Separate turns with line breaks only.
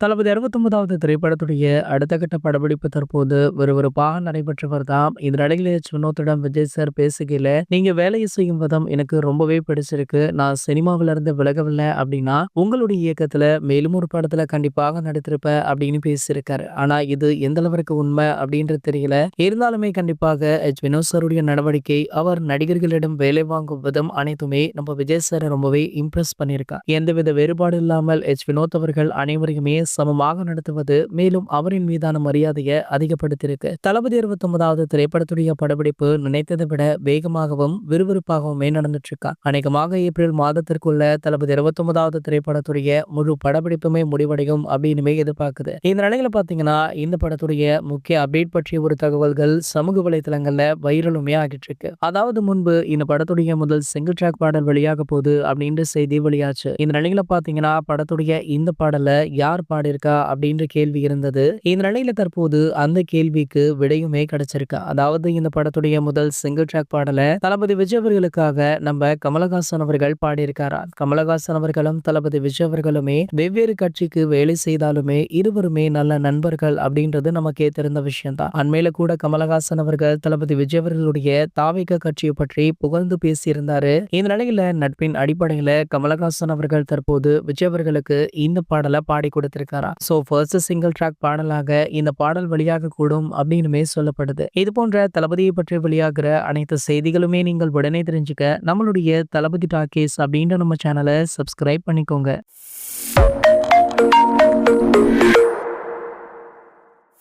தளபதி 69வது திரைப்படத்துடைய அடுத்த கட்ட படப்பிடிப்பு தற்போது விறுவிறுப்பாக நடைபெற்று வருதாம். இந்த நிலையில வினோத்திடம் விஜய் சார் பேசுகையில, "நீங்க வேலையை செய்யும் விதம் எனக்கு ரொம்பவே பிடிச்சிருக்கு. நான் சினிமாவில இருந்து விலகவில்லை அப்படின்னா, உங்களுடைய இயக்கத்துல மேலும் ஒரு படத்துல கண்டிப்பாக நடித்திருப்பேன்" அப்படின்னு பேசியிருக்காரு. ஆனா இது எந்த அளவிற்கு உண்மை அப்படின்றது தெரியல. இருந்தாலுமே கண்டிப்பாக வினோத் சாருடைய நடவடிக்கை, அவர் நடிகர்களிடம் வேலை வாங்கும் விதம் அனைத்துமே நம்ம விஜய் சாரை ரொம்பவே இம்ப்ரெஸ் பண்ணியிருக்கா. எந்தவித வேறுபாடு இல்லாமல் வினோத் அவர்கள் அனைவரையுமே சமமாக நடத்துவது மேலும் அவரின் மீதான மரியாதையை அதிகப்படுத்தியிருக்கு. தளபதி 69வது திரைப்படத்துடைய படப்பிடிப்பு நினைத்ததை விட வேகமாகவும் விறுவிறுப்பாகவுமே நடந்துட்டு இருக்கா. அநேகமாக ஏப்ரல் மாதத்திற்குள்ள தளபதி 69வது திரைப்படத்துடைய முழு படப்பிடிப்புமே முடிவடையும் அப்படின்னு எதிர்பார்க்குது. இந்த நிலையில பாத்தீங்கன்னா இந்த படத்துடைய முக்கிய அப்டேட் பற்றிய ஒரு தகவல்கள் சமூக வலைதளங்கள்ல வைரலுமே ஆகிட்டு இருக்கு. அதாவது முன்பு இந்த படத்துடைய முதல் சிங்கிள் ட்ராக் பாடல் வெளியாக போகுது அப்படின்ற செய்தி வெளியாச்சு. இந்த நிலையில பாத்தீங்கன்னா படத்துடைய இந்த பாடல யார் பாடியிருக்கா அப்படின்ற கேள்வி இருந்தது. இந்த நிலையில தற்போது அந்த கேள்விக்கு விடையுமே கிடைச்சிருக்கு. அதாவது இந்த படத்துடைய முதல் சிங்கிள் ட்ராக் பாடல தளபதி விஜய் அவர்களுக்காக நம்ம கமலஹாசன் அவர்கள் பாடியிருக்காரா. கமலஹாசன் அவர்களும் தளபதி விஜய் அவர்களுமே வெவ்வேறு கட்சிக்கு வேலை செய்தாலுமே இருவருமே நல்ல நண்பர்கள் அப்படின்றது நமக்கே தெரிந்த விஷயம் தான். அண்மையில கூட கமலஹாசன் அவர்கள் தளபதி விஜய் அவர்களுடைய தாவிக கட்சியை பற்றி புகழ்ந்து பேசியிருந்தாரு. இந்த நிலையில நட்பின் அடிப்படையில கமலஹாசன் அவர்கள் தற்போது விஜய் அவர்களுக்கு இந்த பாடலை பாடி கொடுத்திருக்காரா. சோ ஃபர்ஸ்ட் சிங்கிள் ட்ராக் பாடலாக இந்த பாடல் வெளியாக கூடும் அப்படின்னுமே சொல்லப்படுது. இது போன்ற தளபதியை பற்றி வெளியாகிற அனைத்து செய்திகளுமே நீங்கள் உடனே தெரிஞ்சுக்க நம்மளுடைய தளபதி டாக்கீஸ் அப்படின்ற நம்ம சேனலை சப்ஸ்கிரைப் பண்ணிக்கோங்க.